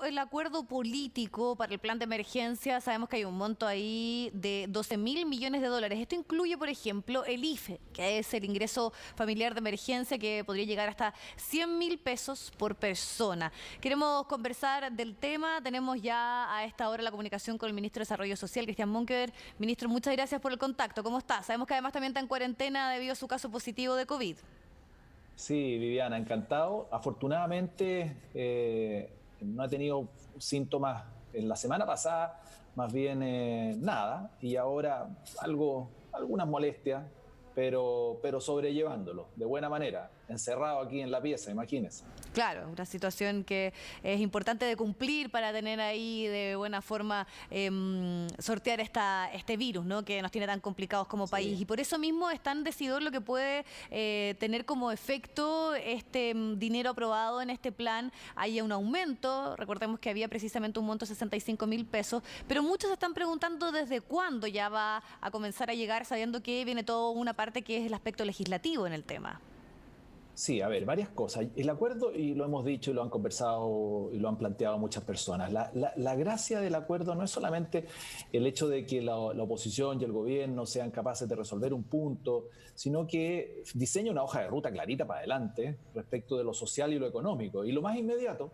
el acuerdo político para el plan de emergencia, sabemos que hay un monto ahí de 12.000 millones de dólares. Esto incluye, por ejemplo, el IFE, que es el ingreso familiar de emergencia, que podría llegar hasta 100.000 pesos por persona. Queremos conversar del tema. Tenemos ya a esta hora la comunicación con el ministro de Desarrollo Social, Cristian Monkeberg. Ministro, muchas gracias por el contacto. ¿Cómo está? Sabemos que además también está en cuarentena debido a su caso positivo de COVID. Sí, Viviana, encantado. Afortunadamente no he tenido síntomas en la semana pasada, más bien nada, y ahora algunas molestias, pero sobrellevándolo de buena manera, encerrado aquí en la pieza, imagínense. Claro, una situación que es importante de cumplir para tener ahí de buena forma sortear este virus, ¿no? Que nos tiene tan complicados como país. Sí. Y por eso mismo es tan decidor lo que puede tener como efecto este dinero aprobado en este plan. Haya un aumento, recordemos que había precisamente un monto de 65.000 pesos, pero muchos se están preguntando desde cuándo ya va a comenzar a llegar, sabiendo que viene toda una parte que es el aspecto legislativo en el tema. Sí, a ver, varias cosas. El acuerdo, y lo hemos dicho y lo han conversado y lo han planteado muchas personas, la gracia del acuerdo no es solamente el hecho de que la oposición y el gobierno sean capaces de resolver un punto, sino que diseña una hoja de ruta clarita para adelante respecto de lo social y lo económico. Y lo más inmediato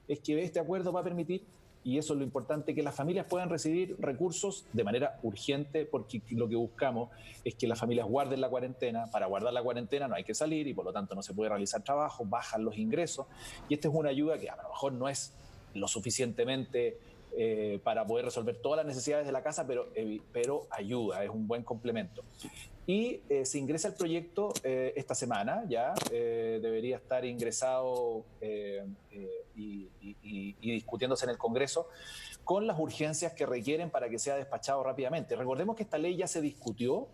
es que este acuerdo va a permitir, y eso es lo importante, que las familias puedan recibir recursos de manera urgente, porque lo que buscamos es que las familias guarden la cuarentena. Para guardar la cuarentena no hay que salir y por lo tanto no se puede realizar trabajo, bajan los ingresos, y esta es una ayuda que a lo mejor no es lo suficientemente para poder resolver todas las necesidades de la casa, pero ayuda, es un buen complemento. Y se ingresa el proyecto esta semana, ya debería estar ingresado y discutiéndose en el Congreso con las urgencias que requieren para que sea despachado rápidamente. Recordemos que esta ley ya se discutió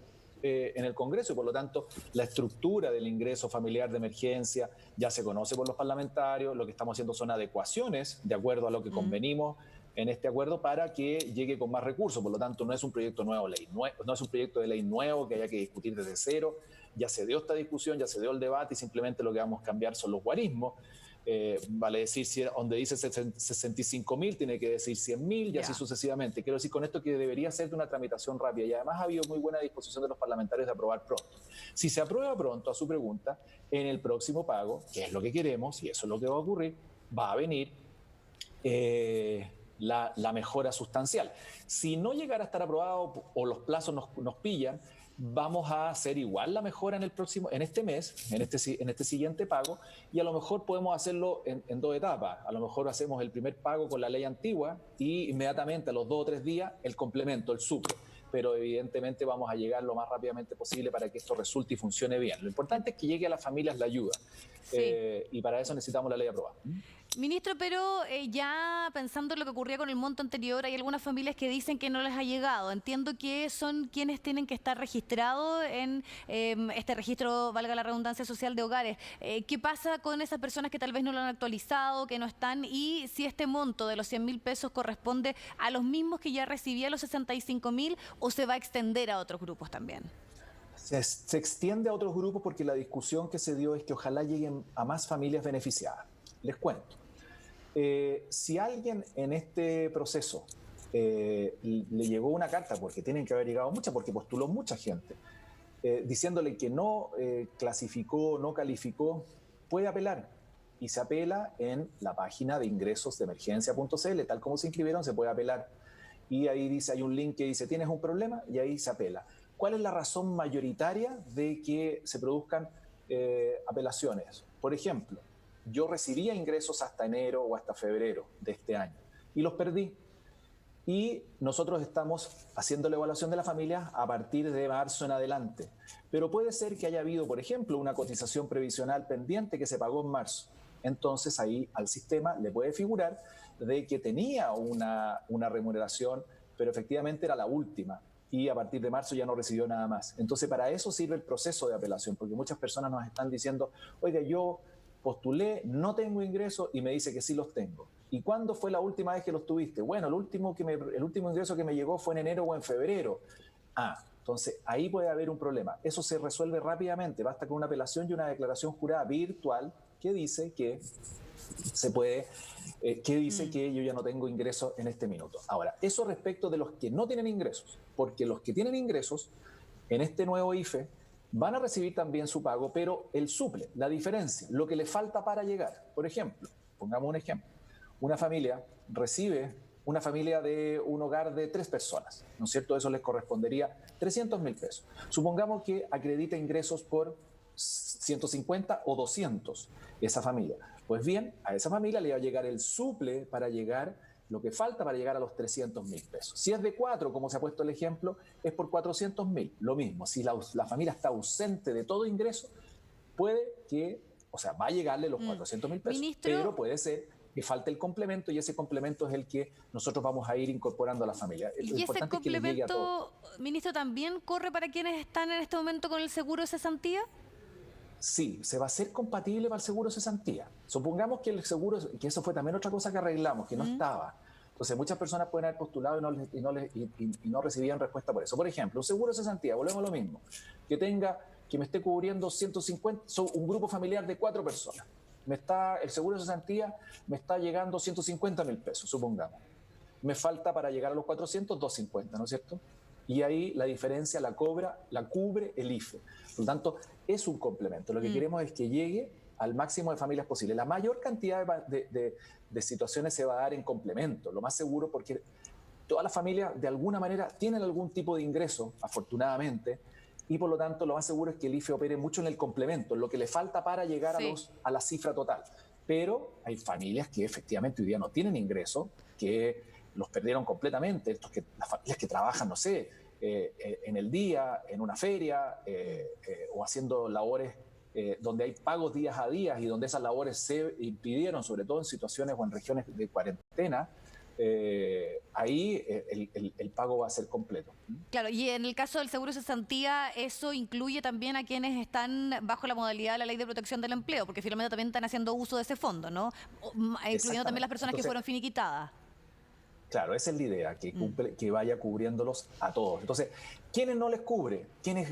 en el Congreso y por lo tanto la estructura del ingreso familiar de emergencia ya se conoce por los parlamentarios. Lo que estamos haciendo son adecuaciones de acuerdo a lo que convenimos en este acuerdo para que llegue con más recursos. Por lo tanto, no es un proyecto nuevo, no es un proyecto de ley nuevo que haya que discutir desde cero. Ya se dio esta discusión, ya se dio el debate y simplemente lo que vamos a cambiar son los guarismos. Vale decir, si donde dice 65.000 tiene que decir 100.000 y así sucesivamente. Quiero decir con esto que debería ser de una tramitación rápida y además ha habido muy buena disposición de los parlamentarios de aprobar pronto. Si se aprueba pronto, a su pregunta, en el próximo pago, que es lo que queremos y eso es lo que va a ocurrir, va a venir la mejora sustancial. Si no llegara a estar aprobado o los plazos nos pillan, vamos a hacer igual la mejora en este mes, en este siguiente pago, y a lo mejor podemos hacerlo en dos etapas. A lo mejor hacemos el primer pago con la ley antigua y inmediatamente a los 2 o 3 días el complemento, el super. Pero evidentemente vamos a llegar lo más rápidamente posible para que esto resulte y funcione bien. Lo importante es que llegue a las familias la ayuda. Sí. Y para eso necesitamos la ley aprobada. Ministro, pero ya pensando en lo que ocurría con el monto anterior, hay algunas familias que dicen que no les ha llegado. Entiendo que son quienes tienen que estar registrados en este registro, valga la redundancia, social de hogares. ¿Qué pasa con esas personas que tal vez no lo han actualizado, que no están? Y si este monto de los 100.000 pesos corresponde a los mismos que ya recibían los 65.000 o se va a extender a otros grupos también. Se extiende a otros grupos porque la discusión que se dio es que ojalá lleguen a más familias beneficiadas. Les cuento. Si alguien en este proceso le llegó una carta, porque tienen que haber llegado muchas, porque postuló mucha gente, diciéndole que no clasificó, no calificó, puede apelar. Y se apela en la página de ingresos de emergencia.cl, tal como se inscribieron, se puede apelar. Y ahí dice, hay un link que dice, ¿tienes un problema? Y ahí se apela. ¿Cuál es la razón mayoritaria de que se produzcan apelaciones? Por ejemplo, yo recibía ingresos hasta enero o hasta febrero de este año y los perdí. Y nosotros estamos haciendo la evaluación de la familia a partir de marzo en adelante. Pero puede ser que haya habido, por ejemplo, una cotización previsional pendiente que se pagó en marzo. Entonces ahí al sistema le puede figurar de que tenía una remuneración, pero efectivamente era la última. Y a partir de marzo ya no recibió nada más. Entonces para eso sirve el proceso de apelación, porque muchas personas nos están diciendo, oiga, yo postulé, no tengo ingresos y me dice que sí los tengo. ¿Y cuándo fue la última vez que los tuviste? Bueno, el último ingreso que me llegó fue en enero o en febrero. Entonces ahí puede haber un problema. Eso se resuelve rápidamente, basta con una apelación y una declaración jurada virtual que dice que se puede, que dice que yo ya no tengo ingresos en este minuto. Ahora, eso respecto de los que no tienen ingresos, porque los que tienen ingresos en este nuevo IFE van a recibir también su pago, pero el suple, la diferencia, lo que le falta para llegar. Por ejemplo, pongamos un ejemplo, una familia recibe, una familia de un hogar de 3 personas, ¿no es cierto? Eso les correspondería 300.000 pesos. Supongamos que acredita ingresos por 150 o 200 esa familia. Pues bien, a esa familia le va a llegar el suple para llegar, lo que falta para llegar a los 300.000 pesos. Si es de 4, como se ha puesto el ejemplo, es por 400.000. Lo mismo, si la familia está ausente de todo ingreso, puede que, o sea, va a llegarle los 400.000 pesos, Ministro, pero puede ser que falte el complemento y ese complemento es el que nosotros vamos a ir incorporando a la familia. Lo ¿y ese importante es que le llegue a todos. complemento, ministro, también corre para quienes están en este momento con el seguro de cesantía? Sí, se va a hacer compatible para el seguro de cesantía. Supongamos que el seguro, que eso fue también otra cosa que arreglamos, que no estaba. Entonces, muchas personas pueden haber postulado y no recibían respuesta por eso. Por ejemplo, un seguro de cesantía, volvemos a lo mismo, que me esté cubriendo 150, son un grupo familiar de 4 personas. El seguro de cesantía me está llegando 150.000 pesos, supongamos. Me falta para llegar a los 400, 250, ¿no es cierto? Y ahí la diferencia la cubre el IFE. Por lo tanto, es un complemento. Lo que queremos es que llegue al máximo de familias posible. La mayor cantidad de situaciones se va a dar en complemento, lo más seguro, porque todas las familias de alguna manera tienen algún tipo de ingreso, afortunadamente, y por lo tanto lo más seguro es que el IFE opere mucho en el complemento, en lo que le falta para llegar a la cifra total. Pero hay familias que efectivamente hoy día no tienen ingreso, que los perdieron completamente, las familias que trabajan, no sé, en el día, en una feria, o haciendo labores donde hay pagos días a días y donde esas labores se impidieron, sobre todo en situaciones o en regiones de cuarentena, ahí el pago va a ser completo. Claro, y en el caso del seguro de cesantía, eso incluye también a quienes están bajo la modalidad de la Ley de Protección del Empleo, porque finalmente también están haciendo uso de ese fondo, ¿no? Incluyendo también las personas que fueron finiquitadas. Claro, esa es la idea, que vaya cubriéndolos a todos. Entonces, ¿quiénes no les cubre? Quienes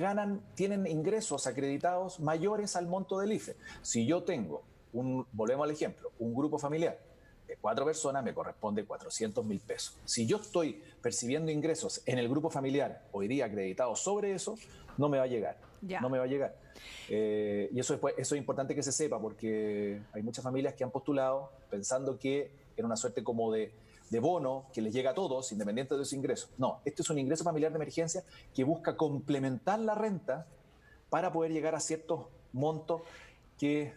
tienen ingresos acreditados mayores al monto del IFE. Si yo tengo, volvemos al ejemplo, un grupo familiar de 4 personas, me corresponde 400.000 pesos. Si yo estoy percibiendo ingresos en el grupo familiar hoy día acreditados sobre eso, no me va a llegar. Ya. No me va a llegar. Y eso es importante que se sepa, porque hay muchas familias que han postulado pensando que era una suerte como de bono que les llega a todos, independiente de su ingreso. No, este es un ingreso familiar de emergencia que busca complementar la renta para poder llegar a ciertos montos que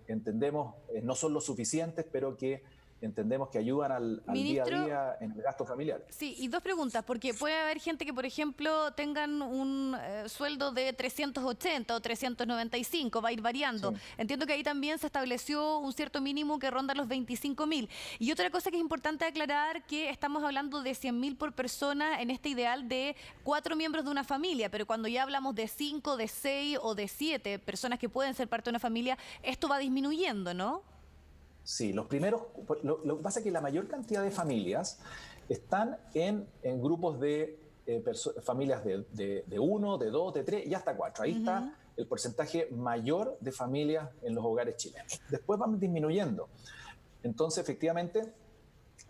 entendemos no son los suficientes, pero que entendemos que ayudan al día a día en el gasto familiar. Sí, y 2 preguntas, porque puede haber gente que, por ejemplo, tengan un sueldo de 380 o 395, va a ir variando. Sí. Entiendo que ahí también se estableció un cierto mínimo que ronda los 25.000. Y otra cosa que es importante aclarar, que estamos hablando de 100.000 por persona en este ideal de 4 miembros de una familia, pero cuando ya hablamos de 5, de 6 o de 7 personas que pueden ser parte de una familia, esto va disminuyendo, ¿no? Sí, lo que pasa es que la mayor cantidad de familias están en grupos de familias de 1, de 2, de 3 y hasta 4. Ahí está el porcentaje mayor de familias en los hogares chilenos. Después van disminuyendo. Entonces, efectivamente,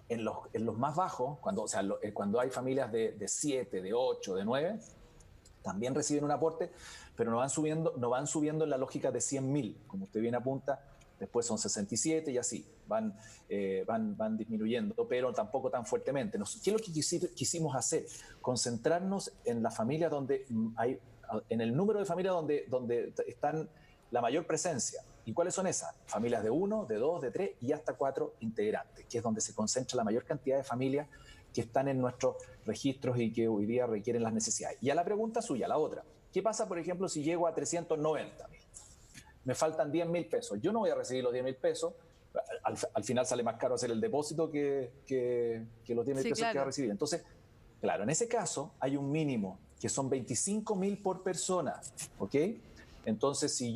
en los más bajos, cuando hay familias de 7, de 8, de 9, también reciben un aporte, pero no van subiendo en la lógica de 100.000, como usted bien apunta. Después son 67 y así, van disminuyendo, pero tampoco tan fuertemente. ¿Qué es lo que quisimos hacer? Concentrarnos en las familias en el número de familias donde están la mayor presencia. ¿Y cuáles son esas? Familias de 1, de 2, de 3 y hasta 4 integrantes, que es donde se concentra la mayor cantidad de familias que están en nuestros registros y que hoy día requieren las necesidades. Y a la pregunta suya, la otra, ¿qué pasa, por ejemplo, si llego a 390.000? Me faltan 10.000 pesos. Yo no voy a recibir los 10.000 pesos. Al final sale más caro hacer el depósito que los 10.000 pesos que va a recibir. Entonces, claro, en ese caso hay un mínimo, que son 25.000 por persona. ¿Ok? Entonces, si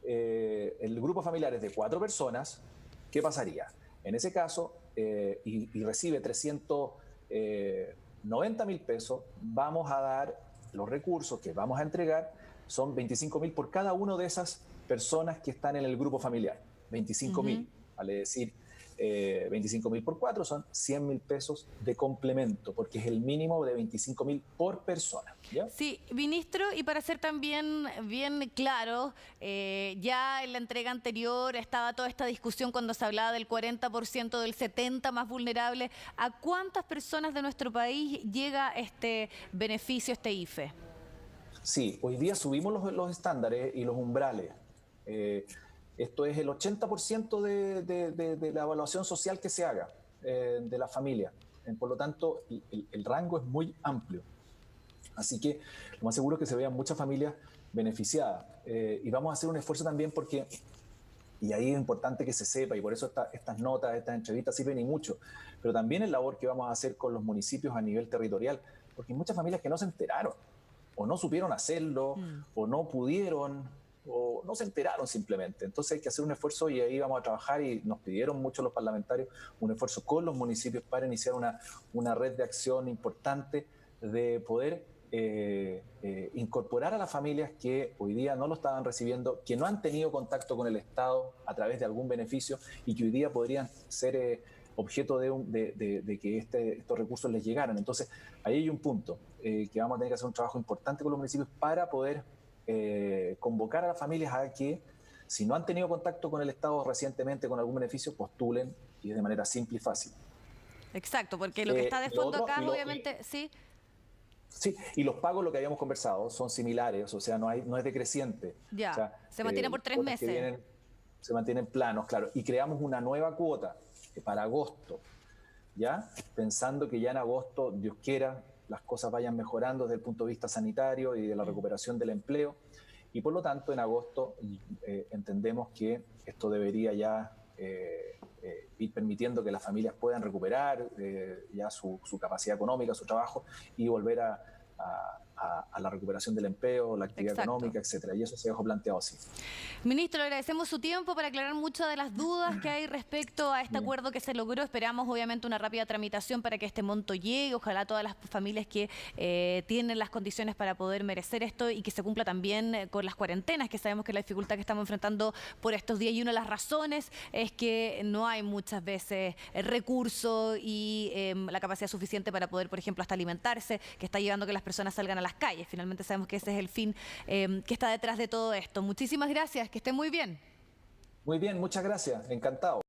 el grupo familiar es de 4 personas, ¿qué pasaría? En ese caso, y recibe 390.000 pesos, vamos a dar los recursos que vamos a entregar son 25.000 por cada una de esas personas que están en el grupo familiar. 25.000, vale decir, 25.000 por 4 son 100.000 pesos de complemento, porque es el mínimo de 25.000 por persona, ¿ya? Sí, ministro, y para ser también bien claro, ya en la entrega anterior estaba toda esta discusión cuando se hablaba del 40%, del 70% más vulnerable. ¿A cuántas personas de nuestro país llega este beneficio, este IFE? Sí, hoy día subimos los estándares y los umbrales. Esto es el 80% de la evaluación social que se haga de la familia. Por lo tanto, el rango es muy amplio. Así que lo más seguro es que se vean muchas familias beneficiadas. Y vamos a hacer un esfuerzo también porque, y ahí es importante que se sepa, y por eso estas notas, estas entrevistas sirven y mucho, pero también el labor que vamos a hacer con los municipios a nivel territorial, porque hay muchas familias que no se enteraron, o no supieron hacerlo, o no pudieron, o no se enteraron simplemente. Entonces hay que hacer un esfuerzo y ahí vamos a trabajar y nos pidieron mucho los parlamentarios un esfuerzo con los municipios para iniciar una red de acción importante de poder incorporar a las familias que hoy día no lo estaban recibiendo, que no han tenido contacto con el Estado a través de algún beneficio y que hoy día podrían ser objeto de que estos recursos les llegaran. Entonces ahí hay un punto que vamos a tener que hacer un trabajo importante con los municipios para poder convocar a las familias a que, si no han tenido contacto con el Estado recientemente con algún beneficio, postulen, y de manera simple y fácil. Exacto, porque lo que está de fondo acá, obviamente, sí. Sí, y los pagos, lo que habíamos conversado, son similares, o sea, no es decreciente. Ya, o sea, se mantiene por 3 meses. Se mantienen planos, claro, y creamos una nueva cuota para agosto, ¿ya? Pensando que ya en agosto, Dios quiera, las cosas vayan mejorando desde el punto de vista sanitario y de la recuperación del empleo, y por lo tanto en agosto entendemos que esto debería ya ir permitiendo que las familias puedan recuperar ya su capacidad económica, su trabajo, y volver a la recuperación del empleo, la actividad económica, etcétera. Y eso se dejó planteado así. Ministro, le agradecemos su tiempo para aclarar muchas de las dudas que hay respecto a este acuerdo que se logró. Esperamos obviamente una rápida tramitación para que este monto llegue. Ojalá todas las familias que tienen las condiciones para poder merecer esto y que se cumpla también con las cuarentenas, que sabemos que es la dificultad que estamos enfrentando por estos días. Y una de las razones es que no hay muchas veces recursos y la capacidad suficiente para poder, por ejemplo, hasta alimentarse, que está llevando a que las personas salgan a las calles. Finalmente sabemos que ese es el fin que está detrás de todo esto. Muchísimas gracias, que esté muy bien. Muy bien, muchas gracias, encantado.